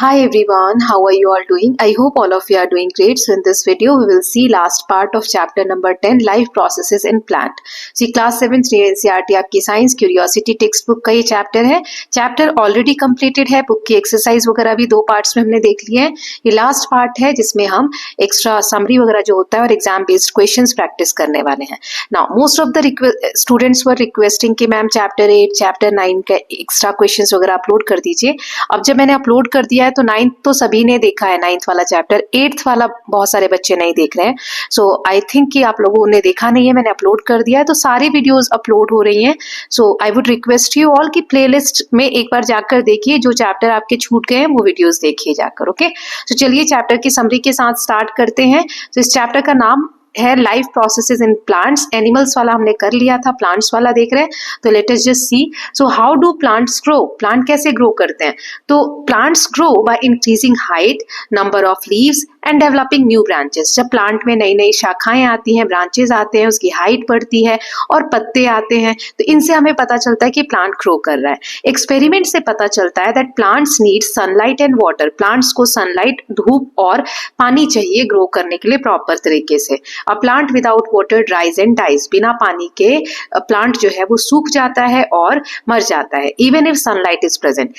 Hi everyone, how are you all doing? I hope all of you are doing great. So in this video, we will see last part of chapter number 10, Life Processes in Plant. So class 7 NCERT आपकी science curiosity text book का ये chapter है. Chapter already completed है. Book की exercise वगैरह भी 2 parts में हमने देख लिए हैं. ये लास्ट पार्ट है जिसमें हम एक्स्ट्रा समरी वगैरह जो होता है और एग्जाम बेस्ड क्वेश्चंस प्रैक्टिस करने वाले हैं. Now most of the students were requesting कि मैम चैप्टर 8, चैप्टर 9 का एक्स्ट्रा क्वेश्चंस वगैरह अपलोड कर दीजिए. अब जब मैंने अपलोड कर दिया है तो 9th तो सभी ने देखा है, 9th वाला चैप्टर. 8th वाला बहुत सारे बच्चे नहीं देख रहे हैं. सो आई थिंक कि आप लोगों ने देखा नहीं है, मैंने अपलोड कर दिया है तो सारी वीडियोस अपलोड हो रही हैं. So I would request you all कि प्लेलिस्ट में एक बार जाकर देखिए, जो चैप्टर आपके छूट गए हैं वो वीडियोस देखिए जाकर. ओके, तो चलिए चैप्टर की समरी के साथ स्टार्ट करते हैं. तो इस चैप्टर का नाम है life processes in plants. Animals वाला हमने कर लिया था, प्लांट्स वाला देख रहे हैं. तो late us just see. So how do plants grow? Plant कैसे ग्रो करते हैं? तो plants grow by increasing height, number of leaves and developing new branches. जब प्लांट में नई नई शाखाएं आती हैं, ब्रांचेस आते हैं, उसकी हाइट बढ़ती है और पत्ते आते हैं, तो इनसे हमें पता चलता है कि प्लांट ग्रो कर रहा है. एक्सपेरिमेंट से पता चलता है that plants need sunlight and water. Plants को सनलाइट, धूप और पानी चाहिए ग्रो करने के लिए प्रॉपर तरीके से. A plant without water dries and dies. बिना पानी के प्लांट जो है वो सूख जाता है और मर जाता है. Even if sunlight is present.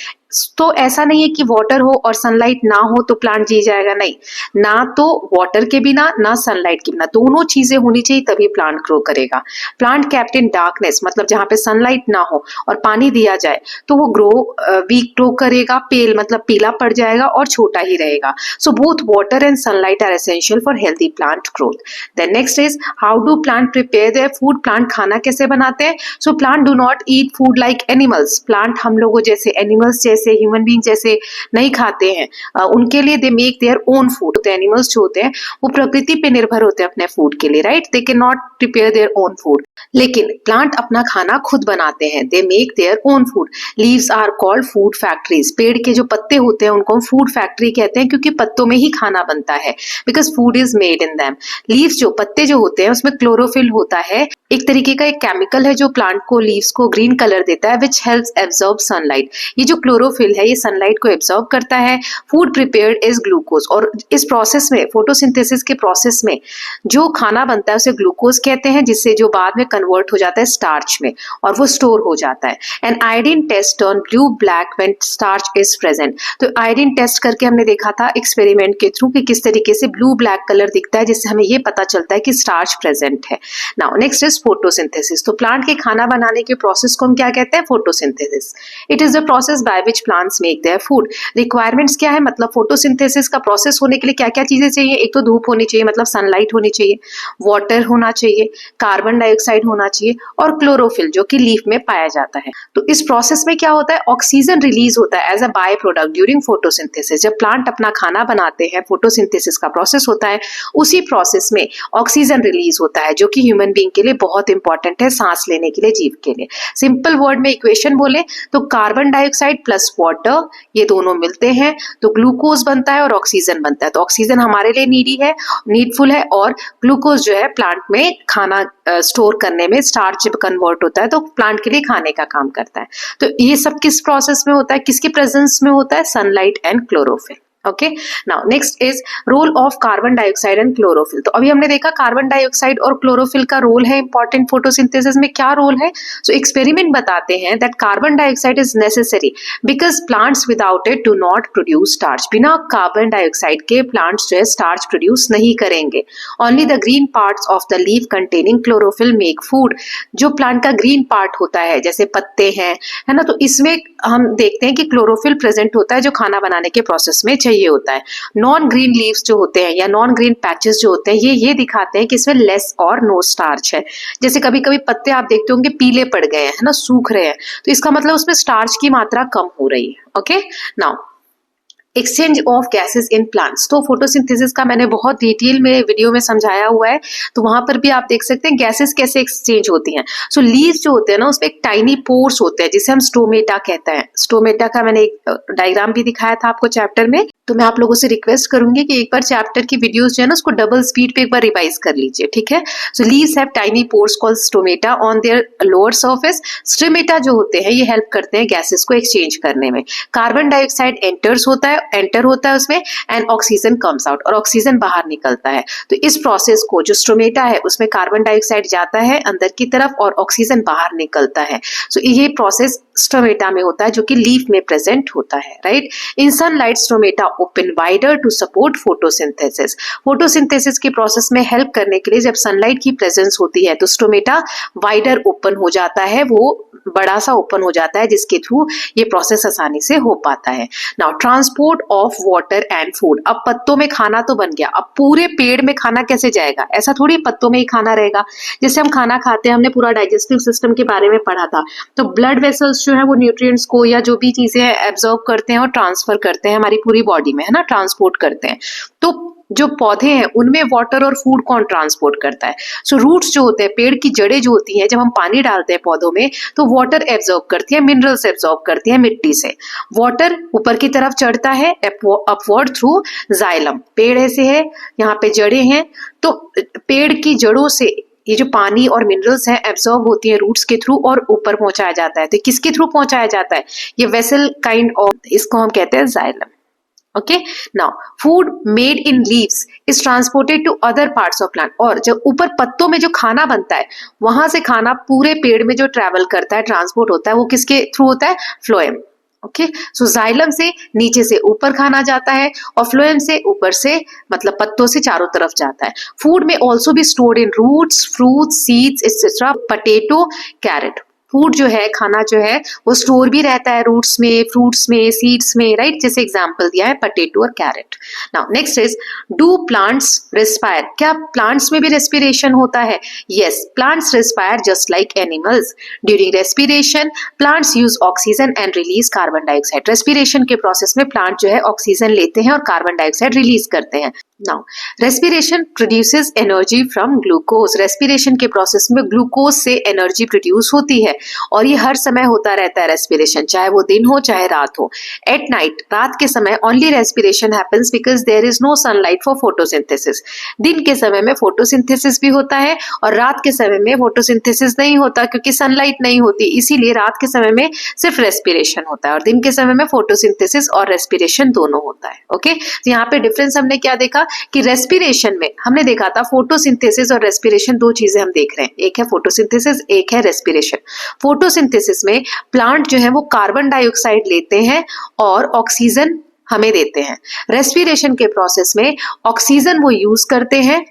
तो ऐसा नहीं है कि वाटर हो और सनलाइट ना हो तो प्लांट जी जाएगा, नहीं. ना तो वाटर के बिना ना सनलाइट के बिना, दोनों चीजें होनी चाहिए तभी प्लांट ग्रो करेगा. प्लांट केप्ट इन डार्कनेस, मतलब जहां पे सनलाइट ना हो और पानी दिया जाए तो वो वीक ग्रो करेगा. पेल मतलब पीला पड़ जाएगा और छोटा ही रहेगा. So both water and sunlight are essential for healthy plant growth. Then next is how do plant prepare their food. Plant खाना कैसे बनाते हैं? So plant do not eat food like animals. Plant हम लोगों जैसे, एनिमल्स जैसे, human being जैसे नहीं खाते हैं. उनके लिए दे मेक देयर ओन फूड. तो एनिमल्स जो होते हैं वो प्रकृति पे निर्भर होते हैं अपने फूड के लिए, right. They can not prepare their own food. लेकिन प्लांट अपना खाना खुद बनाते हैं. They make their own food. Leaves are called food factories. पेड़ के जो पत्ते होते हैं उनको हम फूड फैक्ट्री कहते हैं, क्योंकि पत्तों में ही खाना बनता है, because food is made in them. Leaves जो पत्ते जो होते हैं उसमें क्लोरोफिल होता है, एक तरीके का एक केमिकल है जो प्लांट को, लीव्स को ग्रीन कलर देता है, विच हेल्प्स एब्जॉर्ब सनलाइट. ये जो क्लोरोफिल है ये सनलाइट को एब्जॉर्ब करता है. Food prepared is glucose. और इस प्रोसेस में, फोटोसिंथेसिस के प्रोसेस में जो खाना बनता है उसे ग्लूकोज कहते हैं, जिससे जो बाद में कन्वर्ट हो जाता है स्टार्च में और वो स्टोर हो जाता है. And iodine test turn blue black when starch is present. तो आयोडीन टेस्ट करके हमने देखा था एक्सपेरिमेंट के थ्रू कि किस तरीके से ब्लू ब्लैक कलर दिखता है, जिससे हमें ये पता चलता है कि स्टार्च प्रेजेंट है. Now next is photosynthesis. तो प्लांट के खाना बनाने के प्रोसेस को हम क्या कहते हैं? Photosynthesis. It is the process by which plants make their food. Requirements क्या है? मतलब फोटोसिंथेसिस का प्रोसेस होने के लिए क्या क्या चीजें चाहिए? एक तो धूप होनी चाहिए, मतलब सनलाइट होनी चाहिए, वाटर होना चाहिए, कार्बन डाइऑक्साइड होना चाहिए और क्लोरोफिल जो कि लीफ में पाया जाता है. तो इस प्रोसेस में क्या होता है? ऑक्सीजन रिलीज होता है as a by product during photosynthesis. जब प्लांट अपना खाना बनाते हैं, फोटोसिंथेसिस का प्रोसेस होता है, उसी प्रोसेस में ऑक्सीजन रिलीज होता है, जो कि ह्यूमन बीइंग के लिए बहुत इंपॉर्टेंट है, सांस लेने के लिए, जीव के लिए. सिंपल वर्ड में इक्वेशन बोले तो कार्बन डाइऑक्साइड प्लस वाटर, ये दोनों मिलते हैं तो ग्लूकोज बनता है और ऑक्सीजन बनता है. तो ऑक्सीजन हमारे लिए नीडफुल है और ग्लूकोज जो है प्लांट में खाना स्टोर करने में, स्टार्च जब कन्वर्ट होता है तो प्लांट के लिए खाने का काम करता है. तो ये सब किस प्रोसेस में होता है, किसके प्रेजेंस में होता है? Sunlight and chlorophyll. Okay, now next is role of carbon dioxide and chlorophyll. तो अभी हमने देखा कार्बन डाइऑक्साइड और क्लोरोफिल का रोल है इंपॉर्टेंट फोटोसिंथेसिस में. क्या रोल है? सो एक्सपेरिमेंट बताते हैं that carbon dioxide is necessary because plants without it do not produce starch. बिना कार्बन डाइऑक्साइड के प्लांट्स जो है स्टार्च प्रोड्यूस नहीं करेंगे. Only the green parts of the leaf containing chlorophyll make food. जो plant का ग्रीन पार्ट होता है, जैसे पत्ते हैं, है ना, तो इसमें हम देखते हैं कि क्लोरोफिल प्रेजेंट होता है जो खाना बनाने के प्रोसेस में चाहिए होता है. नॉन ग्रीन लीव्स जो होते हैं या नॉन ग्रीन पैचेस जो होते हैं ये दिखाते हैं कि इसमें लेस और नो स्टार्च है. जैसे कभी कभी पत्ते आप देखते होंगे पीले पड़ गए हैं, है ना, सूख रहे हैं, तो इसका मतलब उसमें स्टार्च की मात्रा कम हो रही है. Okay, now exchange of gases in plants. तो फोटोसिंथेसिस का मैंने बहुत डिटेल में वीडियो में समझाया हुआ है, तो वहां पर भी आप देख सकते हैं गैसेस कैसे एक्सचेंज होती हैं. सो लीव्स जो होते हैं ना उसमें एक टाइनी पोर्स होते हैं जिसे हम स्टोमेटा कहते हैं. स्टोमेटा का मैंने एक डायग्राम भी दिखाया था आपको चैप्टर में. तो मैं आप लोगों से रिक्वेस्ट करूंगी कि एक बार चैप्टर की वीडियोस जो है ना उसको डबल स्पीड पे एक बार रिवाइज कर लीजिए, ठीक है। So leaves have tiny pores called stomata on their lower surface. Stomata जो होते हैं ये हेल्प करते हैं गैसेस को एक्सचेंज करने में। कार्बन डाइऑक्साइड एंटर होता है उसमें, एंड ऑक्सीजन कम्स आउट, और ऑक्सीजन बाहर निकलता है। तो इस प्रोसेस को जो स्टोमेटा है उसमें कार्बन डाइऑक्साइड जाता है अंदर की तरफ और ऑक्सीजन बाहर निकलता है। सो ये प्रोसेस स्टोमेटा में होता है जो कि लीफ में प्रेजेंट होता है, right. In sunlight stomata open wider to support photosynthesis. Photosynthesis के प्रोसेस में हेल्प करने के लिए जब सनलाइट की प्रेजेंस होती है तो स्टोमेटा वाइडर ओपन हो जाता है, वो बड़ा सा ओपन हो जाता है जिसके थ्रू ये प्रोसेस आसानी से हो पाता है। Now transport of water and food. अब पत्तों में खाना तो बन गया, अब पूरे पेड़ में खाना कैसे जाएगा? ऐसा थोड़ी पत्तों में ही खाना रहेगा। जैसे हम खाना खाते हैं, हमने पूरा डाइजेस्टिव सिस्टम के बारे में पढ़ा था, तो ब्लड वेसल्स जो है वो न्यूट्रिएंट्स को या जो भी चीजें एब्जॉर्ब करते हैं और ट्रांसफर करते हैं हमारी पूरी बॉडी में, है ना, ट्रांसपोर्ट करते हैं। तो जो पौधे हैं उनमें वाटर और फूड कौन ट्रांसपोर्ट करता है? सो रूट्स जो होते हैं, पेड़ की जड़ें जो होती हैं, जब हम पानी डालते हैं पौधों में तो वाटर एब्जॉर्ब करती है, मिनरल्स एब्जॉर्ब करती है मिट्टी से। वाटर ऊपर की तरफ चढ़ता है अपवर्ड थ्रू जाइलम। पेड़ ऐसे है, यहाँ पे जड़ें हैं, तो पेड़ की जड़ों से ये जो पानी और मिनरल्स हैं एब्जॉर्ब होती है रूट्स के थ्रू और ऊपर पहुंचाया जाता है। तो किसके थ्रू पहुंचाया जाता है? ये वेसल काइंड ऑफ, इसको हम कहते हैं xylem. Okay, now food made in leaves is transported to other parts of plant. और जब ऊपर पत्तों में जो खाना बनता है वहां से खाना पूरे पेड़ में जो ट्रैवल करता है, ट्रांसपोर्ट होता है, वो किसके थ्रू होता है? फ्लोएम। ओके, सो जाइलम से नीचे से ऊपर खाना जाता है और फ्लोएम से ऊपर से मतलब पत्तों से चारों तरफ जाता है। Food may also be stored in roots, fruits, seeds etcetera, potato, carrot. Food जो है, खाना जो है, वो स्टोर भी रहता है रूट्स में, फ्रूट्स में, सीड्स में, राइट। जैसे एग्जांपल दिया है पोटैटो और carrot. Now next is, do plants respire? क्या प्लांट्स में भी रेस्पिरेशन होता है? Yes, plants respire just like animals. During respiration plants use oxygen and release carbon dioxide. Respiration के प्रोसेस में प्लांट जो है ऑक्सीजन लेते हैं और कार्बन डाइऑक्साइड रिलीज करते हैं। Now respiration produces energy from glucose. Respiration के प्रोसेस में ग्लूकोज से एनर्जी प्रोड्यूस होती है और ये हर समय होता रहता है रेस्पिरेशन, चाहे वो दिन हो चाहे रात हो। एट नाइट, रात के समय, only respiration happens because there is no sunlight for photosynthesis. दिन के समय में फोटोसिंथेसिस भी होता है और रात के समय में फोटोसिंथेसिस नहीं होता क्योंकि सनलाइट नहीं होती, इसीलिए रात के समय में सिर्फ रेस्पिरेशन होता है और दिन के समय में फोटोसिंथेसिस और रेस्पिरेशन दोनों होता है। ओके, तो यहाँ पे डिफरेंस हमने क्या देखा कि रेस्पिरेशन में हमने देखा था फोटोसिंथेसिस और रेस्पिरेशन, दो चीजें हम देख रहे हैं, एक है फोटोसिंथेसिस, एक है रेस्पिरेशन। फोटोसिंथेसिस में प्लांट जो है वो कार्बन डाइऑक्साइड लेते हैं और ऑक्सीजन हमें देते हैं। रेस्पिरेशन के प्रोसेस में ऑक्सीजन वो यूज करते हैं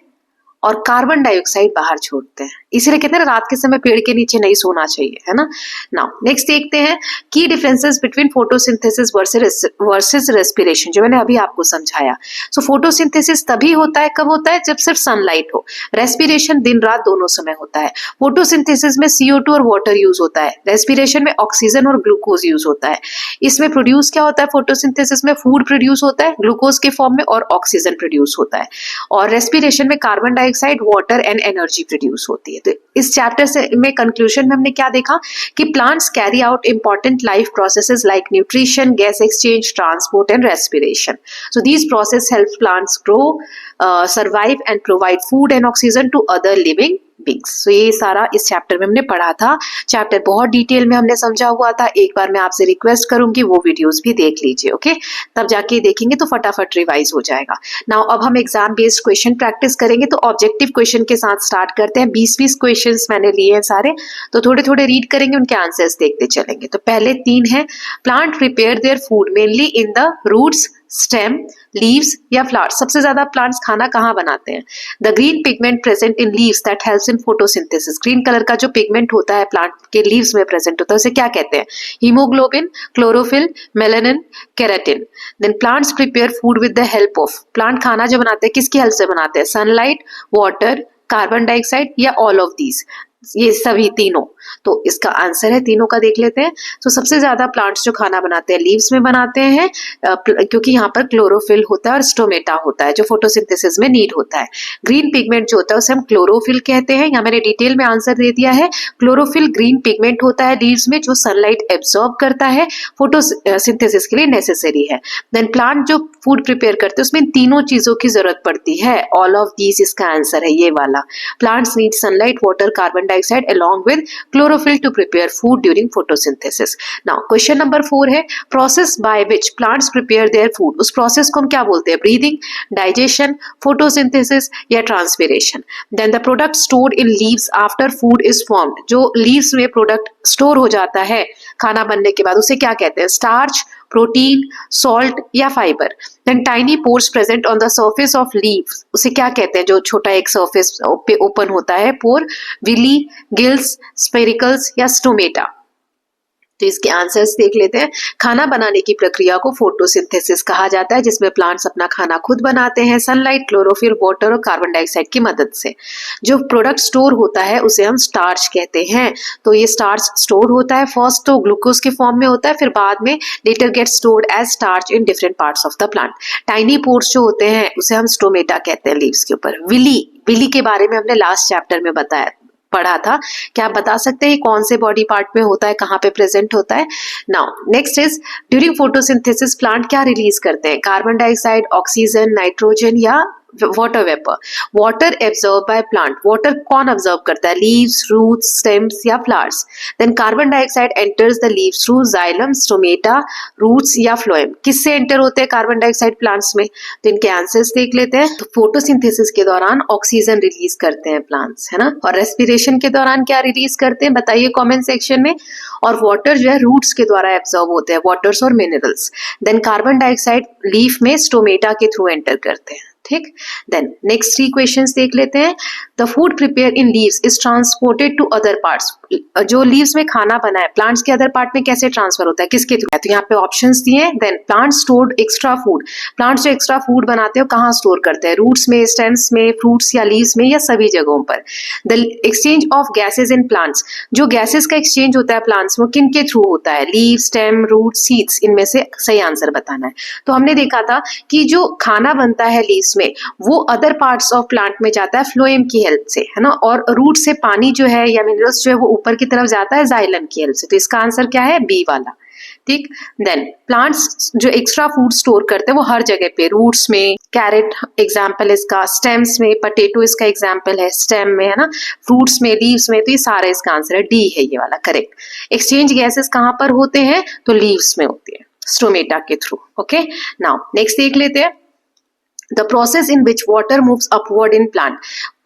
और कार्बन डाइऑक्साइड बाहर छोड़ते हैं, इसीलिए कहते हैं रात के समय पेड़ के नीचे नहीं सोना चाहिए, है ना। नाउ नेक्स्ट देखते हैं की differences between photosynthesis versus respiration, जो मैंने अभी आपको समझाया। सो फोटोसिंथेसिस तभी होता है, कब होता है? जब सिर्फ सनलाइट हो। रेस्पिरेशन दिन रात दोनों समय होता है। फोटोसिंथेसिस में CO2 और वाटर यूज होता है, रेस्पिरेशन में ऑक्सीजन और ग्लूकोज यूज होता है। इसमें प्रोड्यूस क्या होता है? फोटोसिंथेसिस में फूड प्रोड्यूस होता है ग्लूकोज के फॉर्म में और ऑक्सीजन प्रोड्यूस होता है, और रेस्पिरेशन में carbon dioxide, water and energy produce होती है। तो इस चैप्टर से में कंक्लूजन में हमने क्या देखा कि plants carry out important life processes like nutrition, gas exchange, transport and respiration. So these process help plants grow, survive and provide food and oxygen to other living beings. सो ये सारा इस चैप्टर में हमने पढ़ा था। चैप्टर बहुत detail में हमने समझा हुआ था, एक बार मैं आपसे रिक्वेस्ट करूंगी वो वीडियोस भी देख लीजिए, ओके। तब जाके देखेंगे तो फटाफट रिवाइज हो जाएगा। नाउ अब हम एग्जाम बेस्ड क्वेश्चन प्रैक्टिस करेंगे, तो ऑब्जेक्टिव क्वेश्चन के साथ स्टार्ट करते हैं। 20-20 क्वेश्चंस मैंने लिए हैं सारे, तो थोड़े थोड़े रीड करेंगे, उनके आंसर्स देखते चलेंगे। तो पहले 3 हैं, plant prepare their food mainly in the roots, stem, leaves या फ्लावर्स। सबसे ज्यादा प्लांट्स खाना कहाँ बनाते हैं? The green pigment present in leaves that helps in photosynthesis. Green colour का जो पिगमेंट होता है प्लांट के लीव्स में प्रेजेंट होता है उसे क्या कहते हैं? Haemoglobin, chlorophyll, melanin, keratin. Then plants prepare food with the help of. Plant खाना जो बनाते हैं किसकी हेल्प से बनाते हैं? सनलाइट, वाटर, कार्बन डाइऑक्साइड या ऑल ऑफ दीज। ये सभी तीनों। तो इसका आंसर है तीनों का, देख लेते हैं। तो सबसे ज्यादा प्लांट्स जो खाना बनाते हैं लीव्स में बनाते हैं, क्योंकि यहाँ पर क्लोरोफिल होता है और स्टोमेटा होता है जो फोटोसिंथेसिस में नीड होता है। ग्रीन पिगमेंट जो होता है उसे हम क्लोरोफिल कहते हैं। यहाँ मैंने डिटेल में आंसर दे दिया है। क्लोरोफिल ग्रीन पिगमेंट होता है लीव्स में जो सनलाइट एब्जॉर्ब करता है, फोटोसिंथेसिस के लिए नेसेसरी है। देन प्लांट जो फूड प्रिपेयर करते हैं उसमें तीनों चीजों की जरूरत पड़ती है। ऑल ऑफ दीज इसका आंसर है ये वाला। Plants need sunlight, water, carbon dioxide along with chlorophyll to prepare food during photosynthesis. Now question number 4 है process by which plants prepare their food. उस process को हम क्या बोलते हैं? breathing, digestion, photosynthesis या transpiration. Then the product stored in leaves after food is formed. जो leaves में product store हो जाता है खाना बनने के बाद उसे क्या कहते हैं? starch, प्रोटीन, सॉल्ट या fibre. Then tiny pores present on the surface of leaves, उसे क्या कहते हैं? जो छोटा एक सरफेस पे ओपन होता है पोर, विली, गिल्स, स्पेरिकल्स या स्टोमेटा। तो इसके आंसर्स देख लेते हैं। खाना बनाने की प्रक्रिया को फोटोसिंथेसिस कहा जाता है, जिसमें प्लांट्स अपना खाना खुद बनाते हैं सनलाइट, क्लोरोफिल, वाटर और कार्बन डाइऑक्साइड की मदद से। जो प्रोडक्ट स्टोर होता है उसे हम स्टार्च कहते हैं। तो ये स्टार्च स्टोर होता है, फर्स्ट तो ग्लूकोज के फॉर्म में होता है, फिर बाद में later get stored as starch in different parts of the plant. Tiny pores जो होते हैं उसे हम स्टोमेटा कहते हैं लीव्स के ऊपर। विली के बारे में हमने लास्ट चैप्टर में पढ़ा था। क्या आप बता सकते हैं कौन से बॉडी पार्ट में होता है, कहाँ पे प्रेजेंट होता है? Now next is during photosynthesis plant क्या रिलीज करते हैं? कार्बन डाइऑक्साइड, ऑक्सीजन, नाइट्रोजन या water vapour. Water absorb by plant, water कौन ऑब्जर्व करता है? लीव्स, रूट्स, स्टेम्स या flowers. Then carbon dioxide enters the leaves through xylem, stomata, roots या phloem. किससे एंटर होते हैं कार्बन डाइऑक्साइड प्लांट्स में? तो इनके आंसर्स देख लेते हैं। तो फोटोसिंथेसिस के दौरान ऑक्सीजन रिलीज करते हैं प्लांट्स, है ना। और रेस्पिरेशन के दौरान क्या रिलीज करते हैं बताइए कॉमेंट सेक्शन में। और वाटर जो है रूट्स के द्वारा एब्जॉर्ब होते हैं, वाटर्स और minerals. Then carbon dioxide leaf में स्टोमेटा के थ्रू एंटर करते हैं, ठीक। देन नेक्स्ट 3 क्वेश्चंस देख लेते हैं। The food prepare in leaves is transported to other parts. जो लीव्स में खाना बना है प्लांट्स के अदर पार्ट में कैसे ट्रांसफर होता है, किसके थ्रू? तो यहाँ पे ऑप्शंस दिए हैं। Then plant stored extra food, plants जो एक्स्ट्रा फूड बनाते हैं कहाँ स्टोर करते हैं? रूट्स में, स्टेम्स में, फ्रूट्स या लीव्स में या सभी जगहों पर। The exchange of gases in plants, जो गैसेज का एक्सचेंज होता है प्लांट्स में किन के थ्रू होता है? Leaf, stem, root, seeds. इनमें से सही आंसर बताना है। तो हमने देखा था कि जो खाना बनता है लीव्स में वो अदर पार्ट्स ऑफ प्लांट में जाता है फ्लोएम की हेल्प से, है ना। और रूट से पानी जो है या मिनरल्स जो है वो ऊपर की तरफ जाता है जाइलम की हेल्प से। तो इसका आंसर क्या है? बी वाला, ठीक। देन प्लांट्स जो एक्स्ट्रा फूड स्टोर करते हैं वो हर जगह पे, रूट्स में, कैरेट एग्जाम्पल इसका, स्टेम्स में, पोटैटो इसका एग्जाम्पल है स्टेम में, है ना, फ्रूट्स में, लीव्स में। तो ये सारा इसका आंसर है, डी है ये वाला करेक्ट। एक्सचेंज गैसेस कहाँ पर होते हैं? तो लीव्स में होती है स्टोमेटा के थ्रू। ओके, नाउ नेक्स्ट देख लेते हैं। The process in which water moves upward in plant.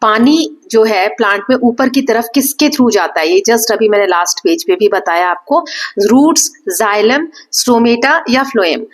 पानी जो है प्लांट में ऊपर की तरफ किसके थ्रू जाता है? ये जस्ट अभी मैंने लास्ट पेज पे भी बताया आपको। रूट्स, जाइलम, स्टोमेटा या फ्लोएम।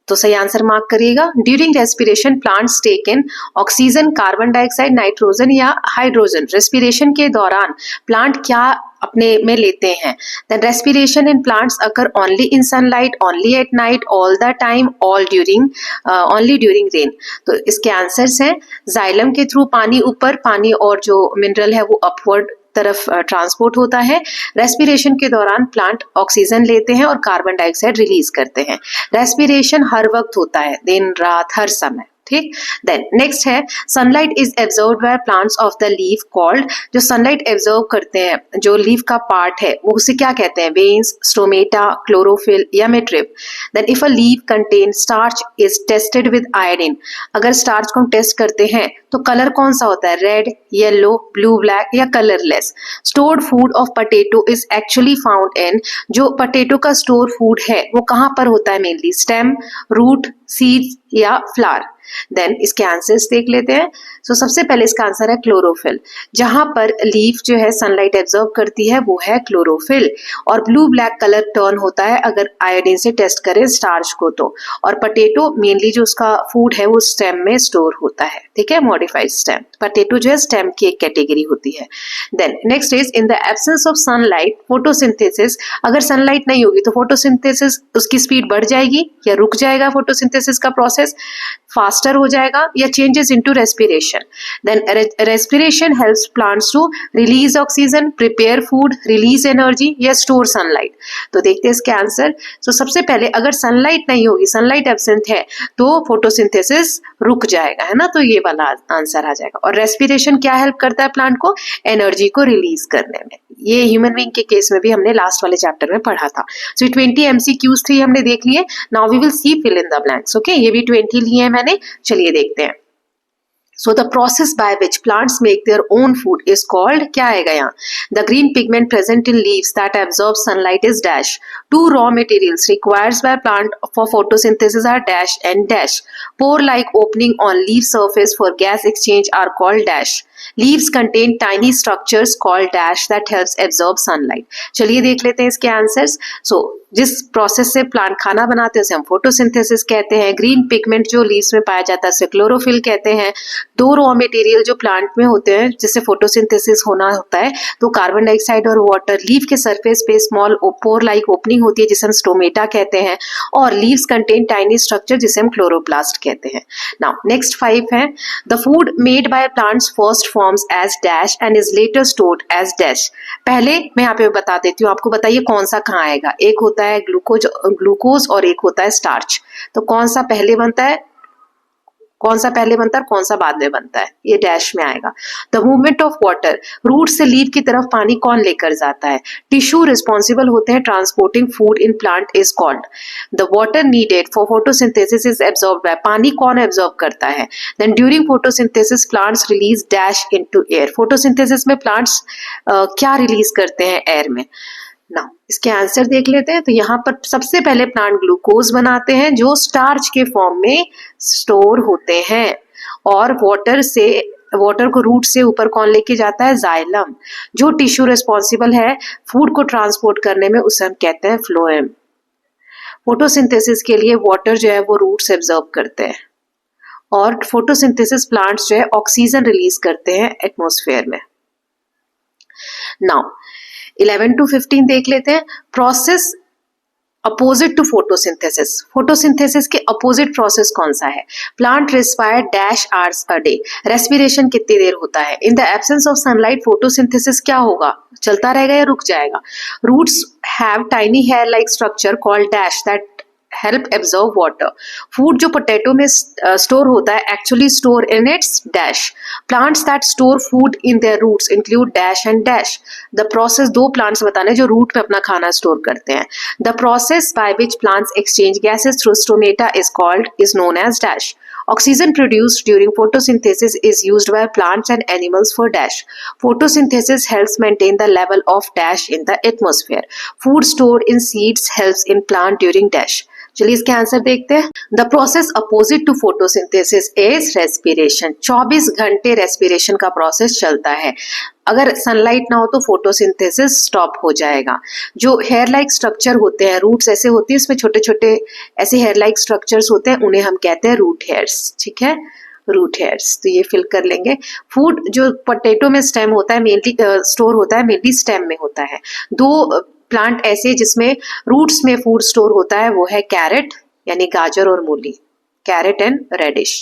तो सही आंसर मार्क करिएगा। During respiration plants take in oxygen, carbon dioxide, nitrogen या हाइड्रोजन। रेस्पिरेशन के दौरान प्लांट क्या अपने में लेते हैं? Then respiration in plants occur only in sunlight, only at night, all the time, only during rain. तो इसके आंसर्स हैं जाइलम के थ्रू पानी ऊपर, पानी और जो मिनरल है वो अपवर्ड तरफ ट्रांसपोर्ट होता है। रेस्पिरेशन के दौरान प्लांट ऑक्सीजन लेते हैं और कार्बन डाइऑक्साइड रिलीज करते हैं। रेस्पिरेशन हर वक्त होता है, दिन रात हर समय, ठीक। देन नेक्स्ट है sunlight is absorb by plants of the leaf called. जो सनलाइट एब्जॉर्ब करते हैं जो लीफ का पार्ट है वो उसे क्या कहते हैं? वेन्स, स्टोमेटा, क्लोरोफिल या midrib. Then if a leaf contain starch is tested with iodine. अगर स्टार्च को हम टेस्ट करते हैं तो कलर कौन सा होता है? रेड, येलो, ब्लू, ब्लैक या colourless. Stored food of potato is actually found in. जो पोटैटो का स्टोर फूड है वो कहाँ पर होता है? मेनली स्टेम, रूट, सीड्स या फ्लावर। देन इसके आंसर्स देख लेते हैं। सो सबसे पहले इसका आंसर है क्लोरोफिल। जहां पर लीफ जो है सनलाइट एब्जॉर्ब करती है वो है क्लोरोफिल। और ब्लू ब्लैक कलर टर्न होता है अगर आयोडीन से टेस्ट करें स्टार्च को तो। और पोटैटो मेनली जो उसका फूड है वो स्टेम में स्टोर होता है, ठीक है, मॉडिफाइड स्टेम। पोटैटो जो है स्टेम की एक कैटेगरी होती है। Then next is in the absence of sunlight photosynthesis. अगर सनलाइट नहीं होगी तो फोटोसिंथेसिस उसकी स्पीड बढ़ जाएगी या रुक जाएगा फोटोसिंथेसिस का प्रोसेस? प्रोसेस फास्टर हो जाएगा या changes into respiration. Then respiration helps plants to release oxygen, prepare food, release energy या स्टोर सनलाइट. तो देखते हैं इसके आंसर. तो सबसे पहले अगर सनलाइट नहीं होगी, सनलाइट एब्सेंट है, तो फोटोसिंथेसिस रुक जाएगा, है ना. तो ये वाला आंसर आ जाएगा. और रेस्पिरेशन क्या हेल्प करता है प्लांट को? एनर्जी को रिलीज करने में. ये ह्यूमन बीइंग के केस में भी हमने लास्ट वाले चैप्टर में पढ़ा था. सो 20 MCQs 3 हमने देख लिए. Now we will see fill in the blanks. Okay, ये भी 20 लिए हैं मैंने. चलिए देखते हैं. So the process by which plants make their own food is called, क्या आएगा यहाँ? The green pigment present in leaves that absorb sunlight is dash. Two raw materials required by plant for photosynthesis are dash and dash. Pore-like opening on leaf surface for gas exchange are called dash. Leaves contain tiny structures called dash that helps absorb sunlight. चलिए देख लेते हैं इसके answers. So जिस process से plant खाना बनाते हैं उसे हम फोटोसिंथेसिस कहते हैं. ग्रीन पिगमेंट जो लीव्स में पाया जाता है उसे क्लोरोफिल कहते हैं. दो रॉ मटेरियल जो प्लांट में होते हैं जिससे फोटोसिंथेसिस होना होता है, तो कार्बन डाइऑक्साइड और वाटर. लीफ के सरफेस पे स्मॉल पोर लाइक ओपनिंग होती है जिसे हम स्टोमेटा कहते हैं. और लीव्स कंटेन टाइनी स्ट्रक्चर जिसे हम क्लोरोप्लास्ट कहते हैं. नाउ नेक्स्ट 5 है. The food made by plants first forms as dash and is later stored as dash. पहले मैं यहाँ पे बता देती हूँ आपको. बताइए कौन सा कहाँ आएगा. एक होता है ग्लूकोज और एक होता है स्टार्च. तो कौन सा पहले बनता है, कौन सा पहले बनता है, कौन सा बाद में बनता है? ये डैश में आएगा. The movement of water, root से लीफ की तरफ पानी कौन लेकर जाता है? टिश्यू रिस्पॉन्सिबल होते हैं transporting food in plant is called. The water needed for photosynthesis is absorb by, पानी कौन एब्जॉर्ब करता है? Then during photosynthesis plants release dash into air. Photosynthesis में प्लांट्स क्या रिलीज करते हैं? एयर में. नाउ इसके आंसर देख लेते हैं. तो यहाँ पर सबसे पहले प्लांट ग्लूकोज बनाते हैं जो स्टार्च के फॉर्म में स्टोर होते हैं. और वाटर को रूट से ऊपर कौन लेके जाता है? जाइलम. जो टिश्यू रिस्पॉन्सिबल है फूड को ट्रांसपोर्ट करने में उसे हम कहते हैं फ्लोएम. फोटोसिंथेसिस के लिए वाटर जो है वो रूट से एब्जॉर्ब करते हैं. और फोटोसिंथेसिस प्लांट्स जो है ऑक्सीजन रिलीज करते हैं एटमॉस्फेयर में. नाउ 11 to 15 देख लेते हैं. Process opposite to photosynthesis. Photosynthesis के अपोजिट प्रोसेस कौन सा है? Plant respire dash hours a day. Respiration कितनी देर होता है? In the absence of sunlight photosynthesis क्या होगा? चलता रहेगा या रुक जाएगा? Roots have tiny hair like structure called dash that help absorb water. Food जो पोटैटो में स्टोर होता है actually store in its dash. Plants that store food in their roots include dash and dash. The process, दो plants बताने जो root में अपना खाना स्टोर करते हैं. The process by which plants exchange gases through stomata is known as dash. Oxygen produced during photosynthesis is used by plants and animals for dash. Photosynthesis helps maintain the level of dash in the atmosphere. Food stored in seeds helps in plant during dash. चलिए इसके answer देखते हैं. The process opposite to photosynthesis is respiration. 24 घंटे respiration का process चलता है. अगर sunlight ना हो तो फोटोसिंथेसिस स्टॉप हो जाएगा. जो हेयर लाइक स्ट्रक्चर होते हैं, रूट्स ऐसे होती है, इसमें छोटे छोटे ऐसे हेयर लाइक स्ट्रक्चर्स होते हैं, उन्हें हम कहते हैं रूट हेयर्स. ठीक है, रूट हेयर्स. तो ये फिल कर लेंगे. फूड जो पोटैटो में स्टेम होता है मेनली स्टोर होता है, मेनली स्टेम में होता है. दो प्लांट ऐसे जिसमें रूट्स में फूड स्टोर होता है वो है कैरेट यानी गाजर और मूली. Carrot and radish.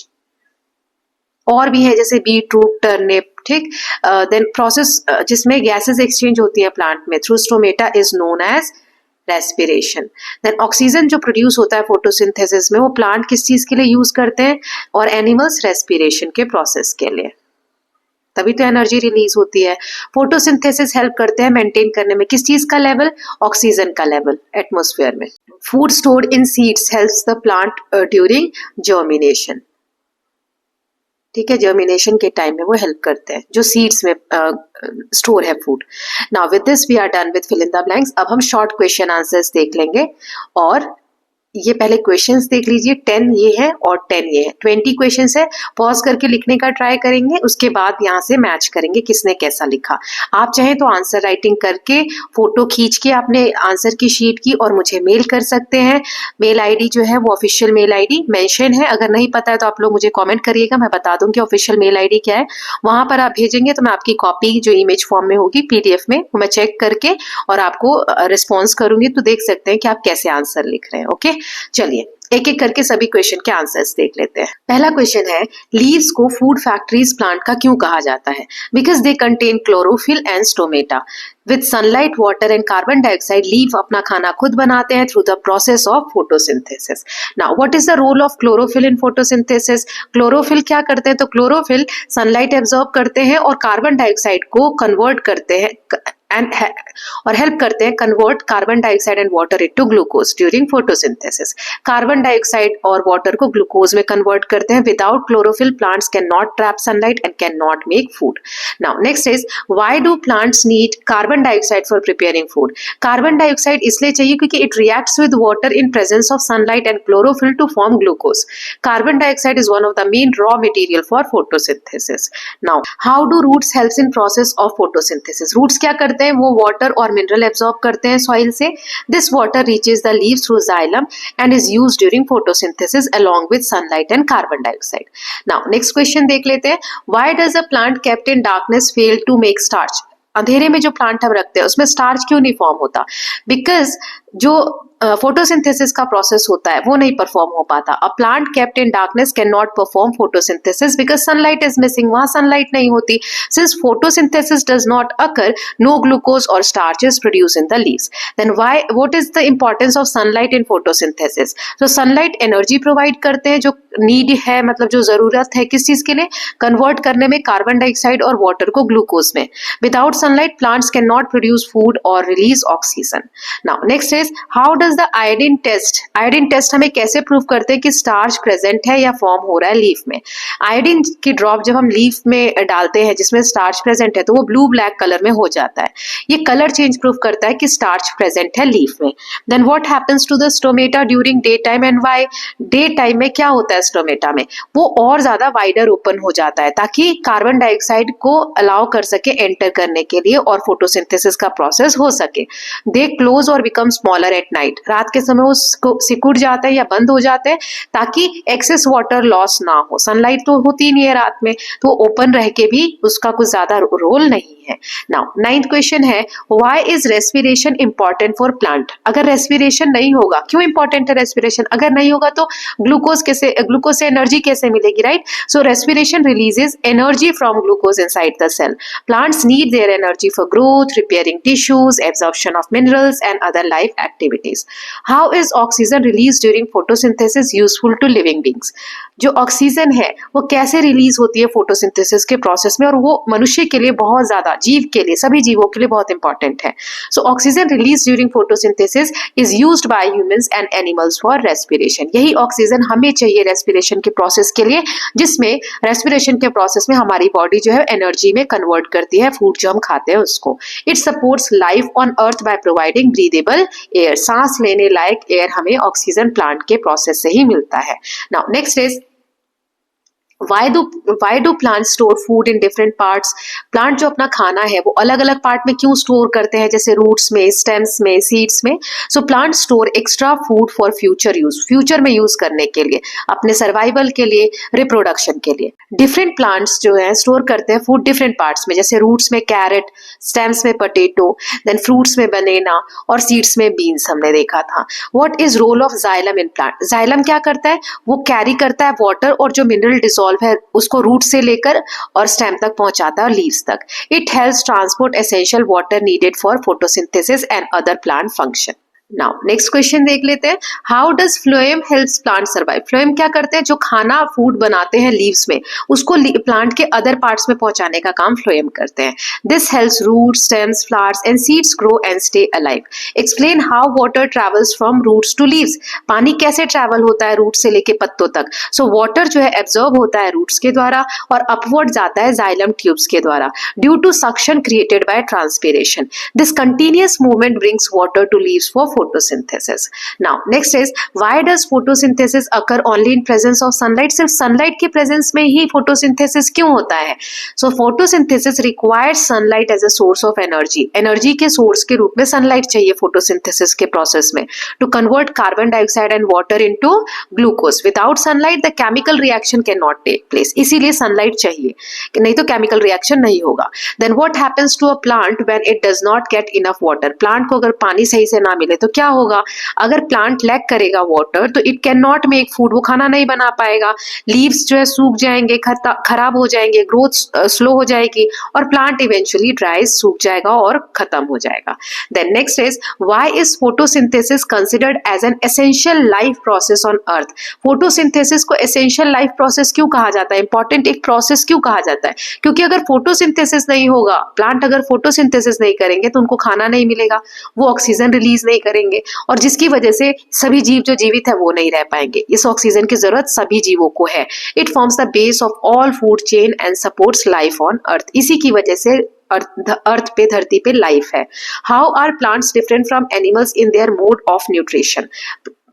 और भी है जैसे बीट रूट, टर्निप. ठीक. देन प्रोसेस जिसमें गैसेस एक्सचेंज होती है प्लांट में through stomata is known as respiration. Then oxygen जो प्रोड्यूस होता है फोटोसिंथेसिस में वो प्लांट किस चीज के लिए यूज करते हैं? और एनिमल्स रेस्पिरेशन के प्रोसेस के लिए. तभी तो एनर्जी रिलीज होती है. फोटोसिंथेसिस हेल्प करते हैं मेंटेन करने में किस चीज का लेवल? ऑक्सीजन का लेवल एटमॉस्फेयर में. Food stored in seeds helps the plant during germination. ठीक है, जर्मिनेशन के टाइम में वो हेल्प करते हैं जो सीड्स में स्टोर है food. Now with this we are done with fill in the blanks. अब हम शॉर्ट क्वेश्चन आंसर्स देख लेंगे. और ये पहले क्वेश्चंस देख लीजिए. 10 ये है और 10 ये है. 20 क्वेश्चंस है. पॉज करके लिखने का ट्राई करेंगे, उसके बाद यहाँ से मैच करेंगे किसने कैसा लिखा. आप चाहें तो आंसर राइटिंग करके फोटो खींच के आपने आंसर की शीट की और मुझे मेल कर सकते हैं. मेल आईडी जो है वो ऑफिशियल मेल आईडी मेंशन है. अगर नहीं पता है तो आप लोग मुझे कॉमेंट करिएगा, मैं बता दूंगी ऑफिशियल मेल आईडी क्या है. वहां पर आप भेजेंगे तो मैं आपकी कॉपी जो इमेज फॉर्म में होगी PDF में वो मैं चेक करके और आपको रिस्पॉन्स करूंगी. तो देख सकते हैं कि आप कैसे आंसर लिख रहे हैं. ओके, चलिए एक एक करके सभी क्वेश्चन के आंसर्स देख लेते हैं। पहला क्वेश्चन है, लीव्स को फूड फैक्ट्रीज प्लांट का क्यों कहा जाता है? Because they contain chlorophyll and stomata. With sunlight, water and carbon dioxide, leave अपना खाना खुद बनाते हैं through the process of photosynthesis. Now what is the role of chlorophyll in photosynthesis? Chlorophyll क्या करते हैं? तो क्लोरोफिल सनलाइट एब्जॉर्ब करते हैं और कार्बन डाइऑक्साइड को कन्वर्ट करते हैं और हेल्प करते हैं convert carbon dioxide and water into glucose during photosynthesis. Carbon dioxide और वाटर को ग्लूकोज में कन्वर्ट करते हैं। Without chlorophyll plants can not trap sunlight and can not make food. Now next is, why do plants need carbon dioxide for preparing food? Carbon dioxide इसलिए चाहिए क्योंकि it reacts with water in presence of sunlight and chlorophyll to form glucose. Carbon dioxide is one of the main raw material for photosynthesis. Now how do roots helps in process of photosynthesis? Roots क्या करते हैं? वो water और mineral absorb करते हैं soil से। This water reaches the leaves through xylem and is used during photosynthesis along with sunlight and carbon dioxide. Now next question देख लेते हैं, why does a plant kept in darkness fail to make starch? अंधेरे में जो plant हम रखते हैं उसमें स्टार्च क्यों नहीं फॉर्म होता? बिकॉज जो फोटोसिंथेसिस का प्रोसेस होता है वो नहीं परफॉर्म हो पाता। A plant kept in darkness can not perform photosynthesis because sunlight is missing. वहां सनलाइट नहीं होती। Since photosynthesis does not occur, no glucose और starch is produce in the leaves. Then why, what is the importance of sunlight in photosynthesis? तो sunlight energy provide करते हैं जो need है, मतलब जो जरूरत है किस चीज के लिए? कन्वर्ट करने में कार्बन डाइऑक्साइड और वाटर को ग्लूकोज में। Without sunlight plants can not produce food और release oxygen. Now next is, how does the iodine test? Iodine test हमें कैसे प्रूव करते हैं कि स्टार्च प्रेजेंट है या फॉर्म हो रहा है लीफ में? आयोडीन की ड्रॉप जब हम लीफ में डालते हैं जिसमें स्टार्च प्रेजेंट है तो वो ब्लू ब्लैक कलर में हो जाता है। ये कलर चेंज प्रूव करता है कि स्टार्च प्रेजेंट है लीफ में। Then what happens to the stomata during day time and why? Day time में क्या होता है स्टोमेटा में? वो और ज्यादा वाइडर ओपन हो जाता है ताकि कार्बन डाइऑक्साइड को अलाउ कर सके एंटर करने के लिए और फोटोसिंथेसिस का प्रोसेस हो सके। दे क्लोज और बिकम स्मॉलर एट नाइट। रात के समय वो सिकुड़ जाते हैं या बंद हो जाते हैं ताकि एक्सेस वाटर लॉस ना हो। सनलाइट तो होती नहीं है रात में, तो ओपन रह के भी उसका कुछ ज्यादा रोल नहीं है। नाउ नाइन्थ क्वेश्चन है, why is respiration important for plant? अगर रेस्पिरेशन नहीं होगा, क्यों इंपॉर्टेंट है रेस्पिरेशन? अगर नहीं होगा तो ग्लूकोज से एनर्जी कैसे मिलेगी, right? So respiration releases energy from glucose inside the cell. Plants need their energy for growth, repairing tissues, absorption of minerals and other life activities. How is oxygen release during photosynthesis useful to living beings? जो oxygen है वो कैसे release होती है photosynthesis के process में, और वो मनुष्य के लिए बहुत ज्यादा, जीव के लिए, सभी जीवों के लिए बहुत इंपॉर्टेंट है। So oxygen release during photosynthesis is used by humans and animals for respiration. यही ऑक्सीजन हमें चाहिए रेस्पिरेशन के प्रोसेस के लिए, जिसमें रेस्पिरेशन के प्रोसेस में हमारी बॉडी जो है एनर्जी में कन्वर्ट करती है फूड जो हम खाते हैं उसको। It supports life on earth by providing breathable air. सांस लेने लायक एयर हमें ऑक्सीजन प्लांट के प्रोसेस से ही मिलता है। Now next is, why do plants store food in different parts? Plant जो अपना खाना है वो अलग अलग पार्ट में क्यों स्टोर करते हैं, जैसे रूट्स में, स्टेम्स में, सीड्स में? So plant store extra food for future use, future में यूज करने के लिए, अपने सर्वाइवल के लिए, रिप्रोडक्शन के लिए। डिफरेंट प्लांट्स जो है स्टोर करते हैं फूड डिफरेंट पार्ट्स में, जैसे रूट्स में कैरेट, स्टेम्स में पोटैटो, देन फ्रूट्स में बनाना और सीड्स में बीन्स हमने देखा था। What is role of xylem in plant? Xylem क्या करता है? वो कैरी करता है वाटर और जो मिनरल डिसॉल्व है उसको रूट से लेकर और स्टेम तक पहुंचाता है और लीव्स तक। It helps transport essential water needed for photosynthesis and other plant function. Now next question देख लेते हैं, how does phloem helps plant survive? Phloem क्या करते हैं? जो खाना फूड बनाते हैं लीव्स में उसको प्लांट के अदर पार्ट्स में पहुंचाने का काम फ्लोएम करते हैं। This helps roots, stems, flowers and seeds grow and stay alive. Explain how water travels from roots to leaves. पानी कैसे ट्रेवल होता है रूट से लेके पत्तों तक? सो वाटर जो है एब्जॉर्ब होता है रूट्स के द्वारा और अपवर्ड जाता है जाइलम ट्यूब्स के द्वारा due to suction created by transpiration. This continuous movement brings water to leaves for photosynthesis. Now next is, why does photosynthesis occur only in presence of sunlight? सिर्फ sunlight के presence में ही photosynthesis क्यों होता है? So photosynthesis requires sunlight as a source of energy. Energy के source के रूप में sunlight चाहिए photosynthesis के process में to convert carbon dioxide and water into glucose. Without sunlight the chemical reaction cannot take place. इसीलिए sunlight चाहिए, नहीं तो chemical reaction नहीं होगा. Then what happens to a plant when it does not get enough water? Plant को अगर पानी सही से ना मिले तो क्या होगा, अगर प्लांट लैक करेगा वाटर तो it can not make food, वो खाना नहीं बना पाएगा, लीव्स जो है सूख जाएंगे, खराब हो जाएंगे, ग्रोथ स्लो हो जाएगी और प्लांट इवेंचुअली ड्राई, सूख जाएगा और खत्म हो जाएगा। Then next is why is photosynthesis considered as an essential life process on earth. Photosynthesis को एसेंशियल लाइफ प्रोसेस क्यों कहा जाता है, इंपॉर्टेंट एक प्रोसेस क्यों कहा जाता है, क्योंकि अगर फोटोसिंथेसिस नहीं होगा, प्लांट अगर फोटोसिंथेसिस नहीं करेंगे तो उनको खाना नहीं मिलेगा, वो ऑक्सीजन रिलीज नहीं करेंगे और जिसकी वजह से सभी जीव जो जीवित है वो नहीं रह पाएंगे। इस ऑक्सीजन की जरूरत सभी जीवों को है। It forms the base of all food chain and supports life on earth. इसी की वजह से अर्थ पे, धरती पे लाइफ है। How are plants different from animals in their mode of nutrition.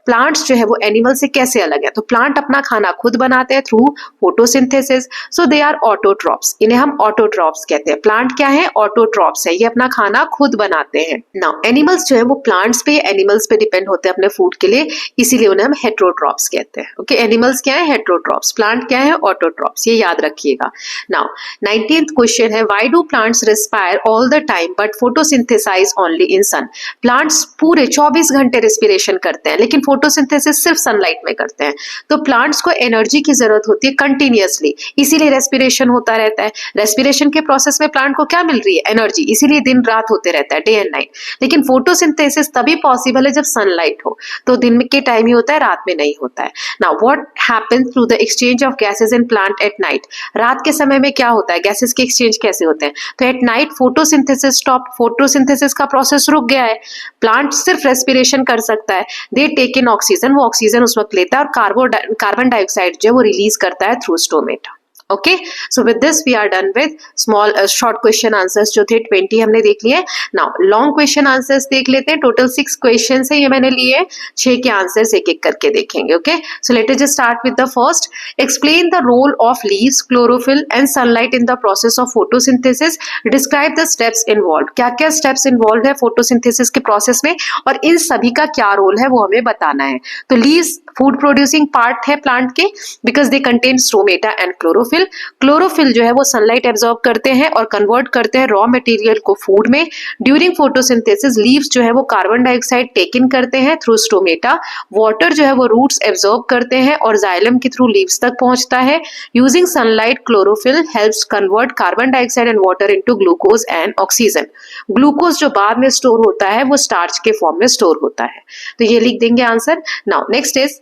Plants जो है वो एनिमल से कैसे अलग है, तो प्लांट अपना खाना खुद बनाते हैं through photosynthesis, so they are autotrophs, इन्हें हम ऑटोट्रॉप्स कहते हैं। प्लांट क्या है, ऑटोट्रॉप्स है, ये अपना खाना खुद बनाते हैं। नाउ एनिमल्स जो है वो प्लांट्स पे, एनिमल्स पे डिपेंड होते हैं अपने फूड के लिए, इसीलिए उन्हें हम हेट्रोट्रॉप्स कहते हैं। ओके, एनिमल्स क्या है, हेट्रोट्रॉप्स, प्लांट क्या है, ऑटोट्रॉप्स, ये याद रखिएगा। नाउ 19th क्वेश्चन है why do plants respire all the time but photosynthesize only in sun. Plants पूरे 24 घंटे रेस्पिरेशन करते हैं लेकिन फोटोसिंथेसिस सिर्फ सनलाइट में करते हैं। तो प्लांट्स को एनर्जी की जरूरत होती है कंटिन्यूअसली, इसीलिए रेस्पिरेशन होता रहता है। रेस्पिरेशन के प्रोसेस में प्लांट को क्या मिल रही है, एनर्जी, इसीलिए दिन रात होते रहता है, डे एंड नाइट। लेकिन फोटोसिंथेसिस तभी पॉसिबल है जब सनलाइट हो, तो दिन के टाइम ही होता है, रात में नहीं होता है। Now what happens through the exchange of gases in plant at night. रात के समय में क्या होता है, गैसेस के एक्सचेंज कैसे होते हैं, तो at night photosynthesis stop, photosynthesis का प्रोसेस रुक गया है, प्लांट सिर्फ रेस्पिरेशन कर सकता है। दे टेक इन ऑक्सीजन, वो ऑक्सीजन उस वक्त लेता है और कार्बन डाइऑक्साइड जो वो रिलीज करता है through stomata. Okay, so with this we are done with small short question answers जो थे 20 हमने देख लिए। नाउ लॉन्ग क्वेश्चन आंसर्स देख लेते हैं। टोटल 6 क्वेश्चन है ये मैंने लिए, 6 के आंसर्स एक एक करके देखेंगे। Okay, so let us just start with the first. Explain the role of leaves, chlorophyll and sunlight in the process of photosynthesis. Describe the steps involve. क्या क्या स्टेप्स इन्वॉल्व है फोटोसिंथेसिस के प्रोसेस में और इन सभी का क्या रोल है वो हमें बताना है। तो लीव्स फूड प्रोड्यूसिंग पार्ट है प्लांट के, because they contain stomata and chlorophyll. Chlorophyll जो है वो सनलाइट एब्जॉर्ब करते हैं और कन्वर्ट करते हैं रॉ मटेरियल को फूड में। ड्यूरिंग फोटोसिंथेसिस लीव्स जो है वो कार्बन डाइऑक्साइड टेक इन करते हैं थ्रू स्टोमेटा। वाटर जो है वो रूट्स एब्जॉर्ब करते हैं और जाइलम के थ्रू लीव्स तक पहुंचता है। Using sunlight chlorophyll helps convert carbon dioxide and water into glucose and oxygen. Glucose जो बाद में स्टोर होता है वो स्टार्च के फॉर्म में स्टोर होता है, तो ये लिख देंगे answer. Now next is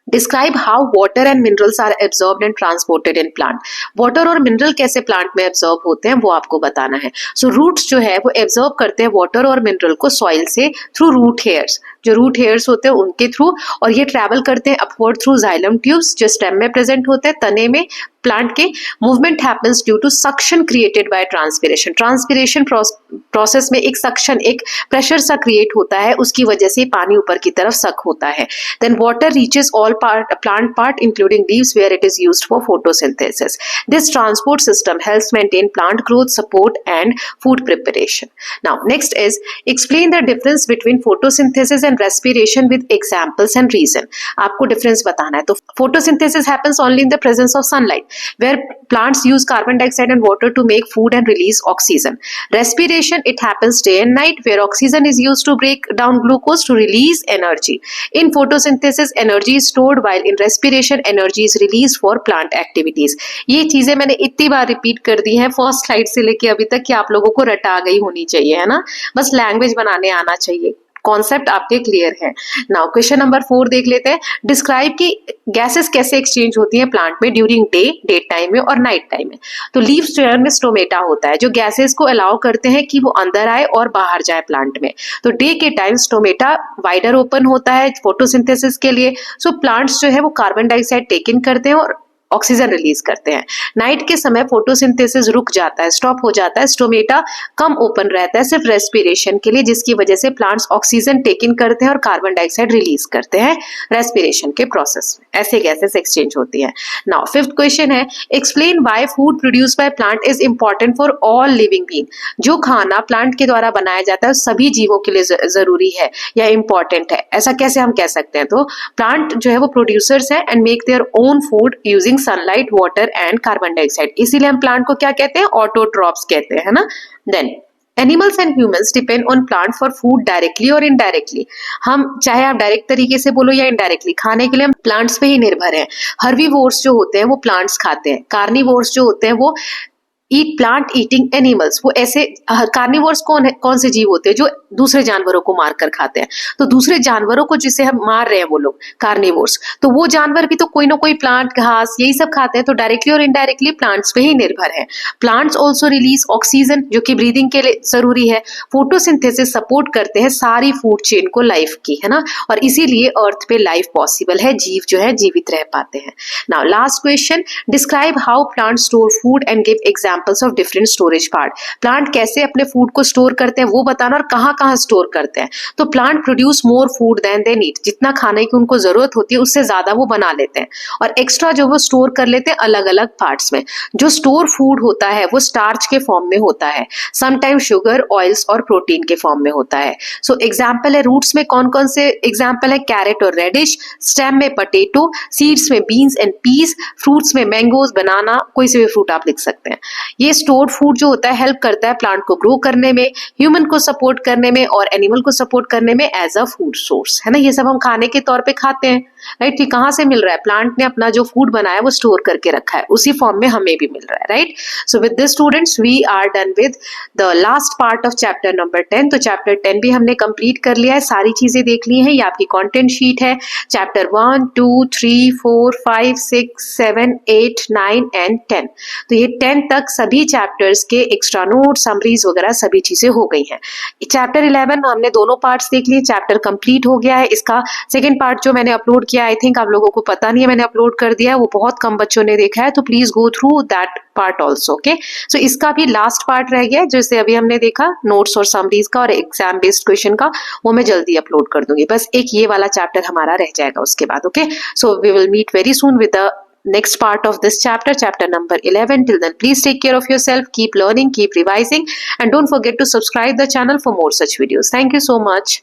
describe how water and minerals are absorbed and transported in plant. Water और मिनरल कैसे प्लांट में एब्जॉर्ब होते हैं वो आपको बताना है। सो रूट्स जो है वो एब्जॉर्ब करते हैं वाटर और मिनरल को सॉइल से थ्रू रूट हेयर्स, जो रूट हेयर्स होते हैं उनके थ्रू, और ये ट्रैवल करते हैं अपवर्ड थ्रू जाइलम ट्यूब्स जो स्टेम में प्रेजेंट होते हैं, तने में प्लांट के। Movement happens due to suction created by transpiration. Transpiration process में एक सक्शन, एक प्रेशर सा क्रिएट होता है, उसकी वजह से पानी ऊपर की तरफ सक होता है। Then water reaches all plant part including leaves where it is used for photosynthesis. This transport system helps maintain plant growth, support and food preparation. Now next is explain the difference between photosynthesis and respiration with examples and reason. आपको difference बताना है। तो photosynthesis happens only in the presence of sunlight where plants use carbon dioxide and water to make food and release oxygen. Respiration, it happens day and night where oxygen is used to break down glucose to release energy. In photosynthesis energy is stored while in respiration energy is released for plant activities. ये चीजें मैंने इतनी बार repeat कर दी हैं first slide से लेके अभी तक कि आप लोगों को रटा गई होनी चाहिए, है ना। बस लैंग्वेज बनाने आना चाहिए, कॉन्सेप्ट आपके क्लियर है। नाउ क्वेश्चन नंबर 4 देख लेते हैं। डिस्क्राइब कि गैसेस कैसे एक्सचेंज होती हैं प्लांट में ड्यूरिंग डे टाइम में और नाइट टाइम में। तो लीव्स जो है उनमें स्टोमेटा होता है जो गैसेस को अलाउ करते हैं कि वो अंदर आए और बाहर जाए प्लांट में। तो डे के टाइम स्टोमेटा वाइडर ओपन होता है फोटोसिंथेसिस के लिए। सो प्लांट्स जो है वो कार्बन डाइऑक्साइड टेक इन करते हैं और ऑक्सीजन रिलीज करते हैं। नाइट के समय फोटोसिंथेसिस रुक जाता है, स्टॉप हो जाता है, स्टोमेटा कम ओपन रहता है सिर्फ रेस्पिरेशन के लिए, जिसकी वजह से प्लांट्स ऑक्सीजन टेक इन करते हैं और कार्बन डाइऑक्साइड रिलीज करते हैं रेस्पिरेशन के प्रोसेस में। ऐसे गैसेस एक्सचेंज होती है। नाउ 5th क्वेश्चन है explain why food produced by plant is important for all living being. जो खाना प्लांट के द्वारा बनाया जाता है सभी जीवों के लिए जरूरी है या इंपॉर्टेंट है, ऐसा कैसे हम कह सकते हैं। तो प्लांट जो है वो प्रोड्यूसर्स है and make their own food using sunlight, water and carbon dioxide, इसीलिए हम प्लांट को क्या कहते हैं, ऑटोट्रॉप्स कहते हैं, है ना। Then animals and humans depend on plant for food directly और इनडायरेक्टली। हम चाहे आप डायरेक्ट तरीके से बोलो या इनडायरेक्टली, खाने के लिए हम प्लांट्स पे ही निर्भर हैं। हर्बीवोर्स जो होते हैं वो प्लांट्स खाते हैं, कार्निवोर्स जो होते हैं वो ईट प्लांट ईटिंग एनिमल्स। वो ऐसे कार्निवोर्स कौन से जीव होते हैं जो दूसरे जानवरों को मार कर खाते हैं। तो दूसरे जानवरों को जिसे हम मार रहे हैं वो लोग कार्निवोर्स, तो वो जानवर भी तो कोई ना कोई प्लांट, घास, यही सब खाते हैं। तो डायरेक्टली और इनडायरेक्टली प्लांट्स पे ही निर्भर है। प्लांट्स ऑल्सो रिलीज ऑक्सीजन जो कि ब्रीदिंग के लिए जरूरी है। फोटोसिंथेसिस सपोर्ट करते हैं सारी फूड चेन को लाइफ की, है ना, और इसीलिए अर्थ पे लाइफ पॉसिबल है, जीव जो है जीवित रह पाते हैं। Now last question, describe how plant store food and give examples of different storage part. Plant कैसे अपने फूड को स्टोर करते हैं वो बताना, और कहाँ कहाँ स्टोर करते हैं। तो plant produce more food than they need, जितना खाने की उनको जरूरत होती है उससे ज्यादा वो बना लेते हैं, और एक्स्ट्रा जो वो स्टोर कर लेते हैं अलग अलग पार्ट्स में। जो स्टोर फूड होता है वो स्टार्च के फॉर्म में होता है, समटाइम्स शुगर, ऑयल्स और प्रोटीन के फॉर्म में होता है। सो एग्जाम्पल है, रूट्स में कौन कौन से एग्जाम्पल है, कैरेट और रेडिश, स्टेम में पोटैटो, सीड्स में बीन्स एंड पीस, फ्रूट्स में मैंगोज, बनाना, कोई से भी फ्रूट आप लिख सकते हैं। ये स्टोर्ड फूड जो होता है हेल्प करता है प्लांट को ग्रो करने में, ह्यूमन को सपोर्ट करने में और एनिमल को सपोर्ट करने में एज अ फूड सोर्स, है ना। ये सब हम खाने के तौर पे खाते हैं, राइट। ये कहाँ से मिल रहा है, प्लांट ने अपना जो फूड बनाया वो स्टोर करके रखा है, उसी फॉर्म में हमें भी मिल रहा है, right. So with this students we are done with the last part of chapter number 10। तो चैप्टर 10 भी हमने कंप्लीट कर लिया है, सारी चीजें देख ली हैं। ये आपकी कंटेंट शीट है, चैप्टर 1, 2, 3, 4, 5, 6, 7, 8, 9 एंड 10। तो ये 10 तक सभी चैप्टर्स के एक्स्ट्रा नोट, समरीज वगैरह सभी चीजें हो गई हैं। चैप्टर 11 हमने दोनों पार्ट्स देख लिए, चैप्टर कंप्लीट हो गया है। इसका सेकंड पार्ट जो मैंने अपलोड किया, आई थिंक आप लोगों को पता नहीं है मैंने अपलोड कर दिया है, वो बहुत कम बच्चों ने देखा है, तो please go through that part also, okay. So इसका भी लास्ट पार्ट रह गया है, जैसे अभी हमने देखा नोट्स और समरीज का और एग्जाम बेस्ड क्वेश्चन का, वो मैं जल्दी अपलोड कर दूंगी। बस एक ये वाला चैप्टर हमारा रह जाएगा उसके बाद, okay. So we will meet very soon with the next part of this chapter number 11. Till then, please take care of yourself, keep learning, keep revising, and don't forget to subscribe the channel for more such videos. Thank you so much.